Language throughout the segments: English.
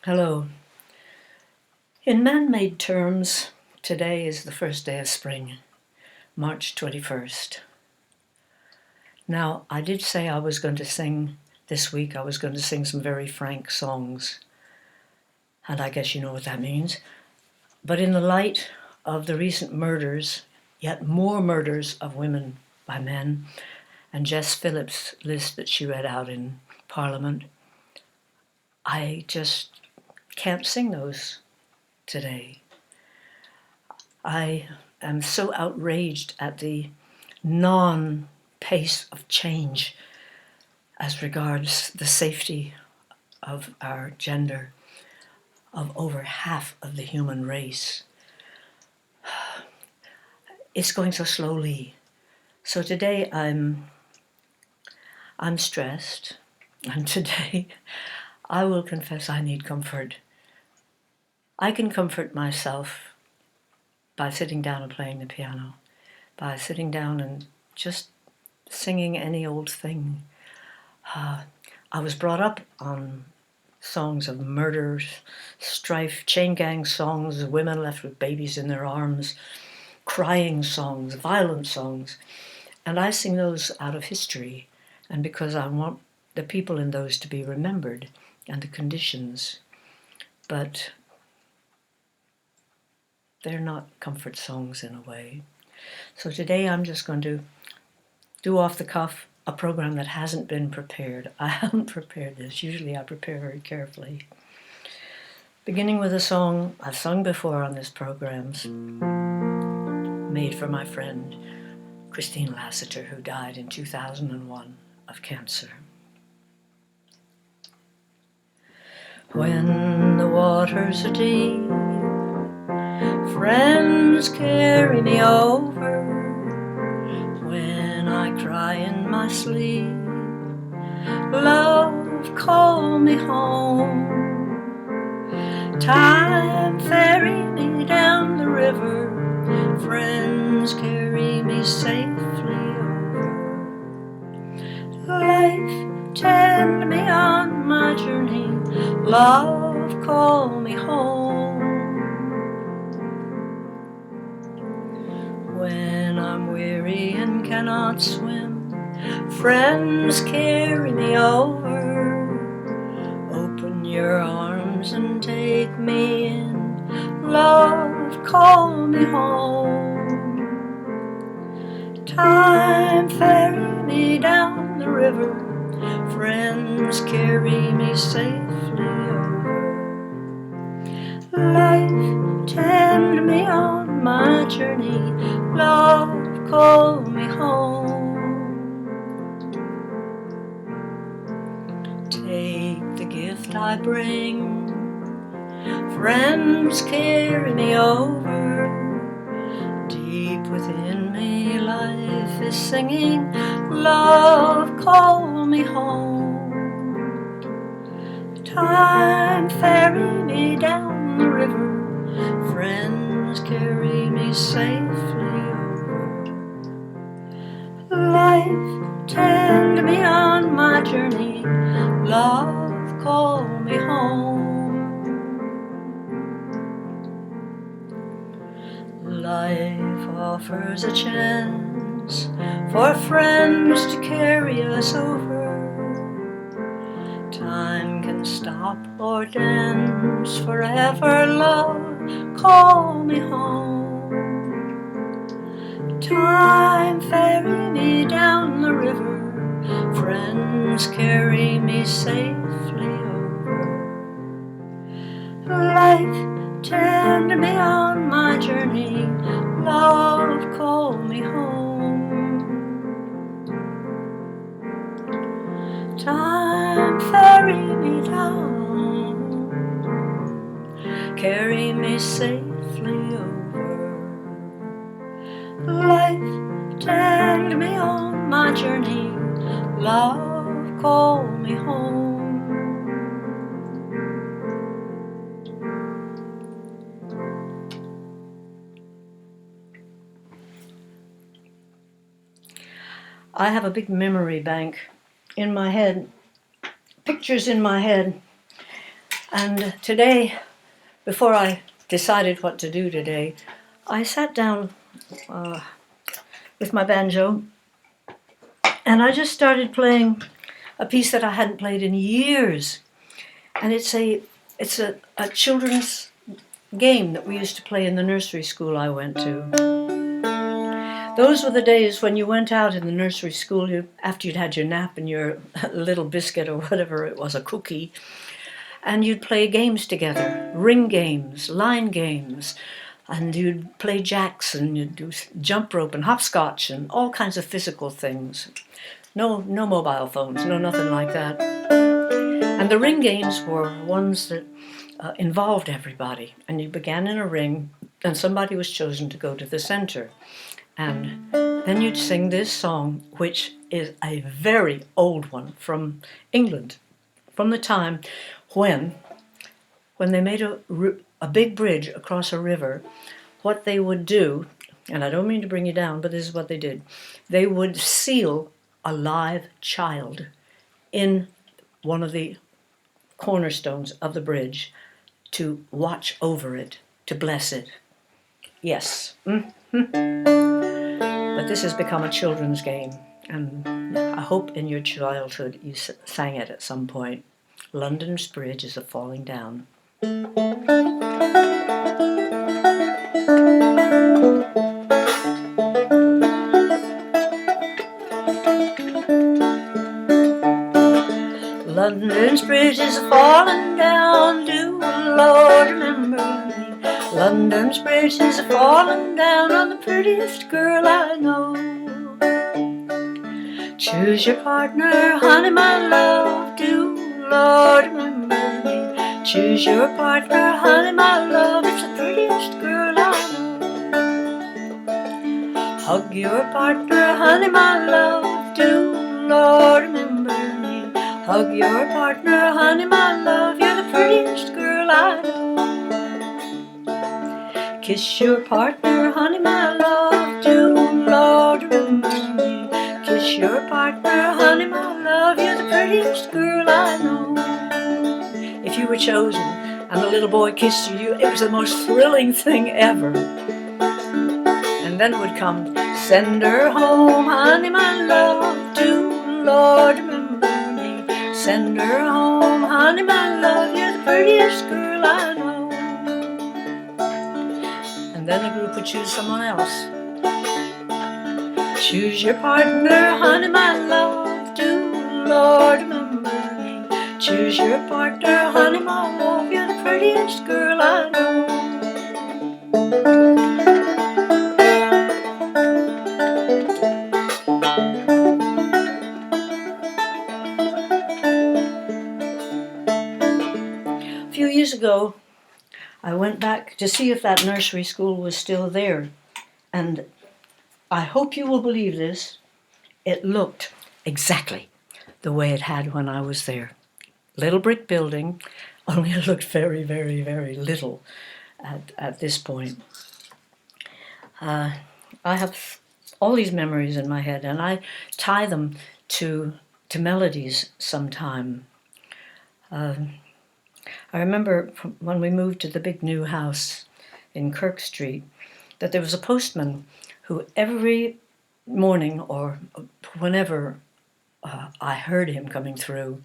Hello. In man-made terms, today is the first day of spring, March 21st. Now, I did say I was going to sing this week, I was going to sing some very frank songs, and I guess you know what that means. But in the light of the recent murders, yet more murders of women by men, and Jess Phillips' list that she read out in Parliament, I just can't sing those today. I am so outraged at the non-pace of change as regards the safety of our gender, of over half of the human race. It's going so slowly. So today I'm stressed, and today I will confess I need comfort. I can comfort myself by sitting down and playing the piano, by sitting down and just singing any old thing. I was brought up on songs of murder, strife, chain gang songs, women left with babies in their arms, crying songs, violent songs. And I sing those out of history, and because I want the people in those to be remembered and the conditions. But they're not comfort songs in a way. So today I'm just going to do off the cuff a program that hasn't been prepared. I haven't prepared this. Usually I prepare very carefully. Beginning with a song I've sung before on this program, made for my friend Christine Lassiter, who died in 2001 of cancer. When the waters are deep, friends carry me over. When I cry in my sleep, love, call me home. Time ferry me down the river, friends carry me safely over. Life, tend me on my journey, love, call me home. When I'm weary and cannot swim, friends carry me over. Open your arms and take me in, love, call me home. Time ferry me down the river, friends carry me safely over. Life, tend me on my journey, love, call me home. Take the gift I bring, friends carry me over. Deep within me life is singing, love, call me home. Time ferry me down the river, friends carry me safely over. Life, tend me on my journey, love, call me home. Life offers a chance for friends to carry us over. Time can stop or dance forever, love, call me home. Time ferry me down the river, friends carry me safely over. Life, tend me on my journey, love, call me home. Time ferry me down, carry me safely over. Life, tend me on my journey, love, call me home. I have a big memory bank in my head, pictures in my head And today, before I decided what to do today, I sat down with my banjo and I just started playing a piece that I hadn't played in years. And it's a children's game that we used to play in the nursery school I went to. Those were the days when you went out in the nursery school, after you'd had your nap and your little biscuit or whatever it was, a cookie, and you'd play games together, ring games, line games, and you'd play jacks and you'd do jump rope and hopscotch and all kinds of physical things. No mobile phones, no nothing like that. And the ring games were ones that involved everybody. And you began in a ring and somebody was chosen to go to the center. And then you'd sing this song, which is a very old one from England, from the time when they made a big bridge across a river. What they would do, and I don't mean to bring you down, but this is what they did. They would seal a live child in one of the cornerstones of the bridge to watch over it, to bless it. Yes. But this has become a children's game, and I hope in your childhood you sang it at some point. London's bridge is a-falling down. London's bridge is a-falling down, do Lord remember me. London's bridge is a-falling down on the prettiest girl I know. Choose your partner, honey, my love, do Lord remember me. Choose your partner, honey, my love, it's the prettiest girl I know. Hug your partner, honey, my love, do Lord remember me. Hug your partner, honey, my love, you're the prettiest girl I know. Kiss your partner, honey, my love, do Lord remember me. Kiss your partner, honey, my love, you're the prettiest girl I know. If you were chosen and the little boy kissed you, it was the most thrilling thing ever. And then would come, send her home, honey, my love, do Lord remember me. Send her home, honey, my love, you're the prettiest girl I know. And then the group would choose someone else. Choose your partner, honey, my love, do Lord remember me. Choose your partner, honey, my love, you're the prettiest girl I know. A few years ago, I went back to see if that nursery school was still there, and I hope you will believe this, it looked exactly the way it had when I was there. Little brick building, only it looked very, very, very little at this point. I have all these memories in my head, and I tie them to melodies sometime. I remember when we moved to the big new house in Kirk Street that there was a postman who every morning or whenever I heard him coming through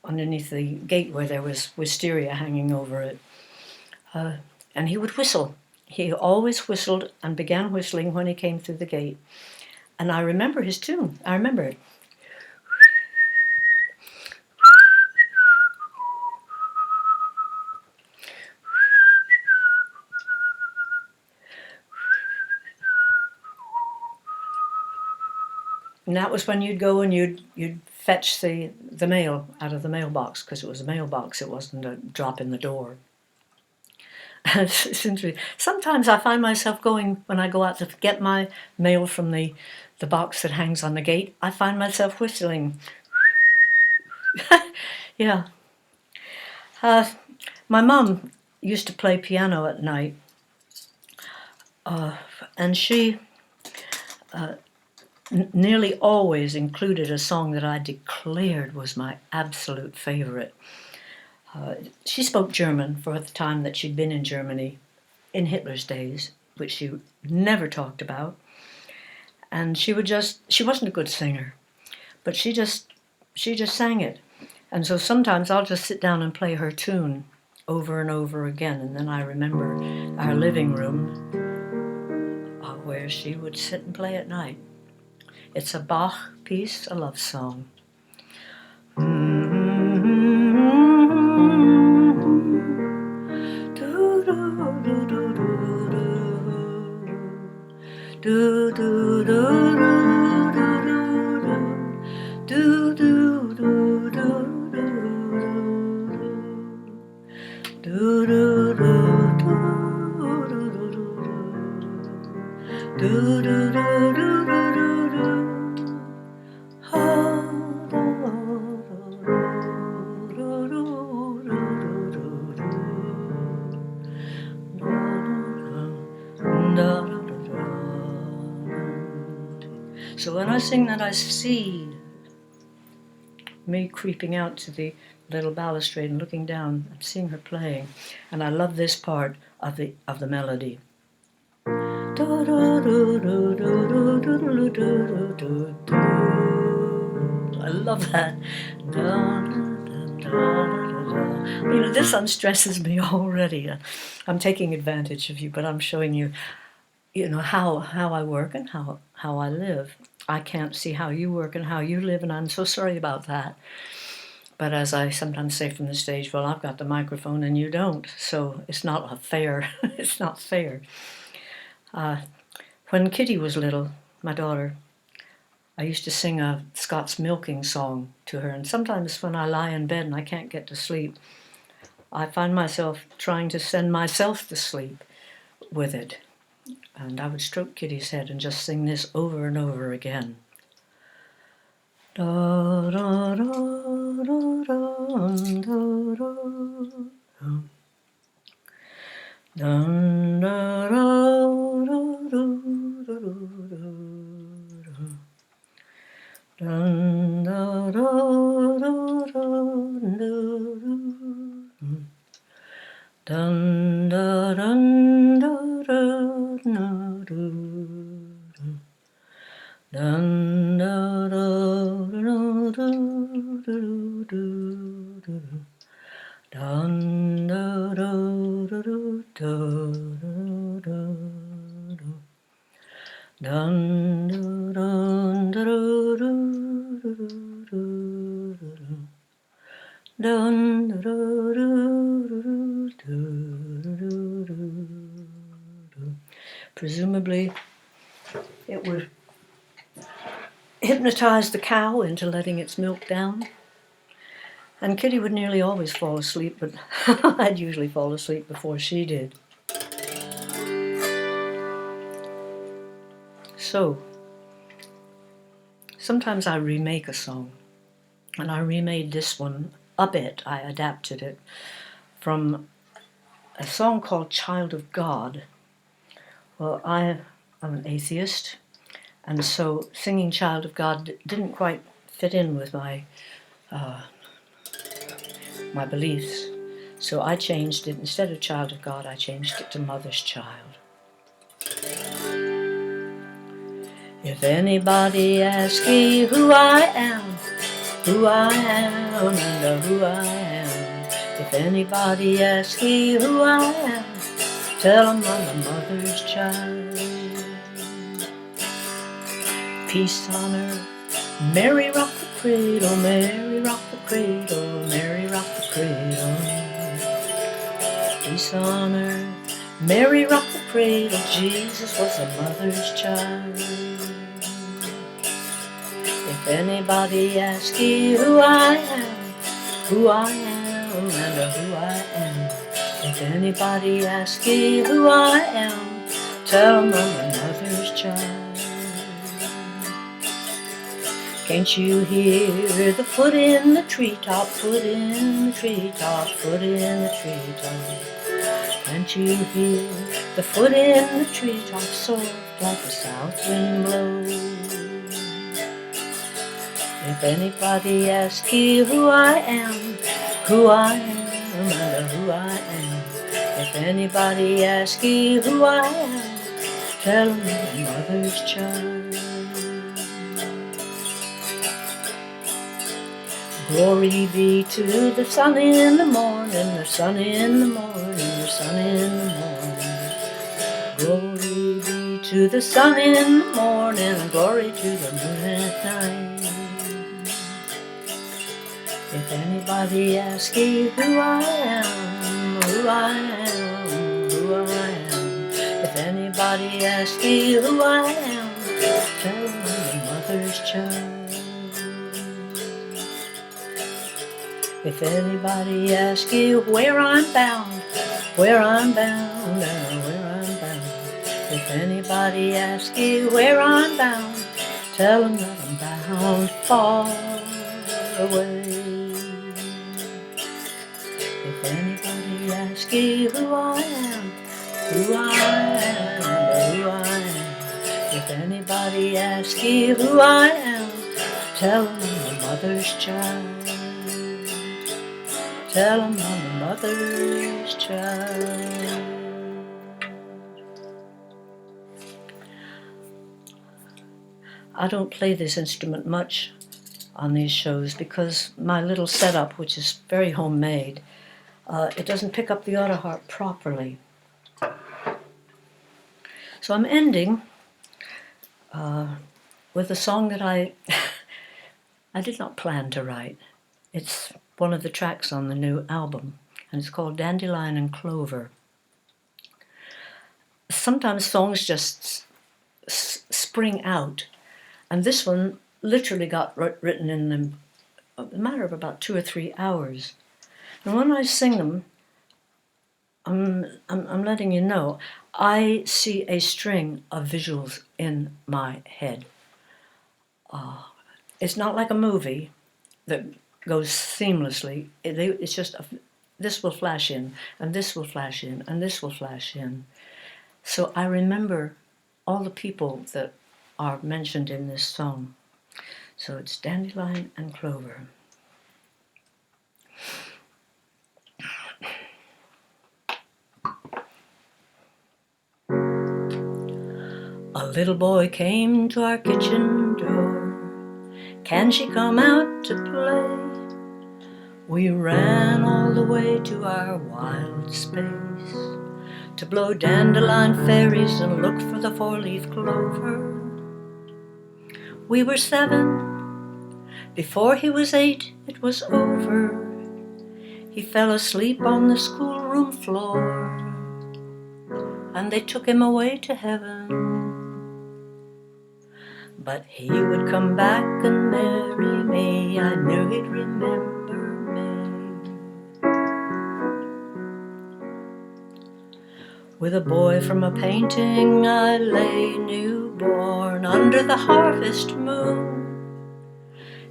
underneath the gate where there was wisteria hanging over it, and he would whistle. He always whistled and began whistling when he came through the gate. And I remember his tune. I remember it. And that was when you'd go and you'd fetch the mail out of the mailbox, because it was a mailbox, it wasn't a drop in the door. And it's interesting. Sometimes I find myself going, when I go out to get my mail from the box that hangs on the gate, I find myself whistling. Yeah. My mum used to play piano at night, and she nearly always included a song that I declared was my absolute favorite. She spoke German for the time that she'd been in Germany in Hitler's days, which she never talked about. And she wasn't a good singer, but she just sang it. And so sometimes I'll just sit down and play her tune over and over again. And then I remember our living room where she would sit and play at night. It's a Bach piece, a love song. So when I sing that, I see me creeping out to the little balustrade and looking down and seeing her playing. And I love this part of the melody. I love that. You know, this unstresses me already. I'm taking advantage of you, but I'm showing you, you know, how I work and how I live. I can't see how you work and how you live, and I'm so sorry about that. But as I sometimes say from the stage, well, I've got the microphone and you don't, so it's not fair. It's not fair. When Kitty was little, my daughter, I used to sing a Scots milking song to her, and sometimes when I lie in bed and I can't get to sleep, I find myself trying to send myself to sleep with it. And I would stroke Kitty's head and just sing this over and over again. Da, da, da, da, da, da, da. Dun, da, da, da, da, da, da. Dun, da, da, da, da, da. Dun, da, dun, da, da, da, da. Dun, da, da, da, da, da, da. Dun, da, da, da, da, da, da. Dun, dun, dun, da, da, da, da, da. Dun, da, da, da, da, da. Presumably, it would hypnotize the cow into letting its milk down. And Kitty would nearly always fall asleep, but I'd usually fall asleep before she did. So, sometimes I remake a song, and I remade this one a bit. I adapted it from a song called Child of God. Well, I'm an atheist, and so singing Child of God didn't quite fit in with my beliefs. So I changed it. Instead of Child of God, I changed it to Mother's Child. If anybody asks me who I am, and who I am. If anybody asks me who I am, tell them I'm a mother's child. Peace on earth, Mary rock the cradle, Mary rock the cradle, Mary rock the cradle. Peace on earth, Mary rock the cradle, Jesus was a mother's child. If anybody asks you who I am, and who I am. If anybody asks you who I am, tell them I'm a mother's child. Can't you hear the foot in the treetop, foot in the treetop, foot in the treetop? Can't you hear the foot in the treetop, soft like a south wind blows? If anybody asks you who I am, and who I am, anybody asks you who I am, tell them I'm a mother's child. Glory be to the sun in the morning, the sun in the morning, the sun in the morning. Glory be to the sun in the morning, and glory to the moon at night. If anybody asks you who I am, who I am, who I am. If anybody asks you who I am, tell them I'm a mother's child. If anybody asks you where I'm bound, where I'm bound, where I'm bound. If anybody asks you where I'm bound, tell them that I'm bound far away. If anybody asks you who I am, who I am, who I am. If anybody asks you who I am, tell them I'm a mother's child. Tell them I'm a mother's child. I don't play this instrument much on these shows because my little setup, which is very homemade, it doesn't pick up the autoharp properly. So I'm ending with a song that I did not plan to write. It's one of the tracks on the new album, and it's called Dandelion and Clover. Sometimes songs just spring out, and this one literally got written in a matter of about 2 or 3 hours. And when I sing them, I'm letting you know, I see a string of visuals in my head. It's not like a movie that goes seamlessly. It's just this will flash in, and this will flash in, and this will flash in. So I remember all the people that are mentioned in this song. So it's Dandelion and Clover. A little boy came to our kitchen door. Can she come out to play? We ran all the way to our wild space to blow dandelion fairies and look for the 4-leaf clover. We were 7. Before he was 8, it was over. He fell asleep on the schoolroom floor, and they took him away to heaven. But he would come back and marry me. I knew he'd remember me. With a boy from a painting I lay newborn under the harvest moon.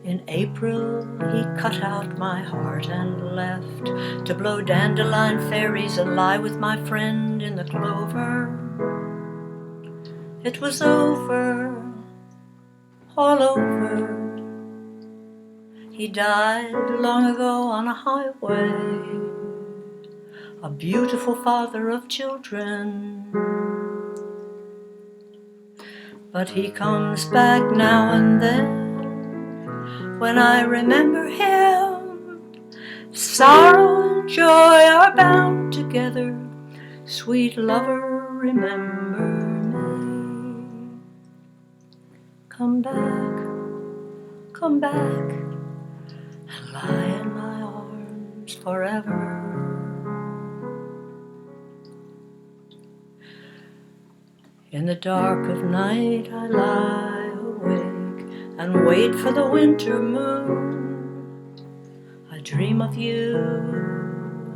In April he cut out my heart and left to blow dandelion fairies and lie with my friend in the clover. It was over, all over. He died long ago on a highway, a beautiful father of children. But he comes back now and then. When I remember him, sorrow and joy are bound together. Sweet lover, remember me. Come back, and lie in my arms forever. In the dark of night I lie awake and wait for the winter moon. I dream of you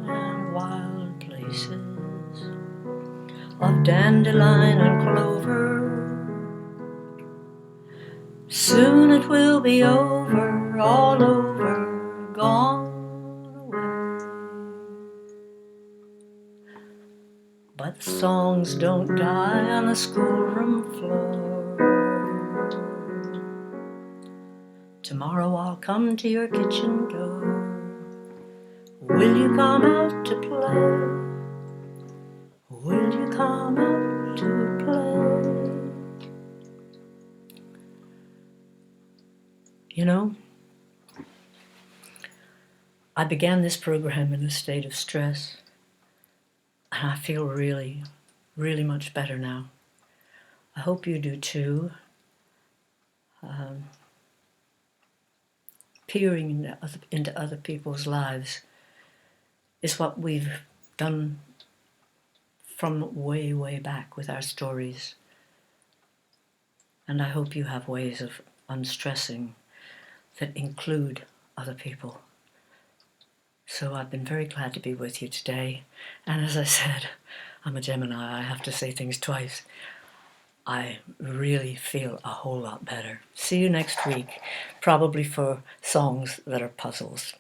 and wild places, of dandelion and clover. Soon it will be over, all over, gone away. But songs don't die on a schoolroom floor. Tomorrow I'll come to your kitchen door. Will you come out to play? come out to play. You know, I began this program in a state of stress, and I feel really, really much better now. I hope you do too. Peering into other people's lives is what we've done from way, way back with our stories. And I hope you have ways of unstressing that include other people. So I've been very glad to be with you today. And as I said, I'm a Gemini, I have to say things twice. I really feel a whole lot better. See you next week, probably for songs that are puzzles.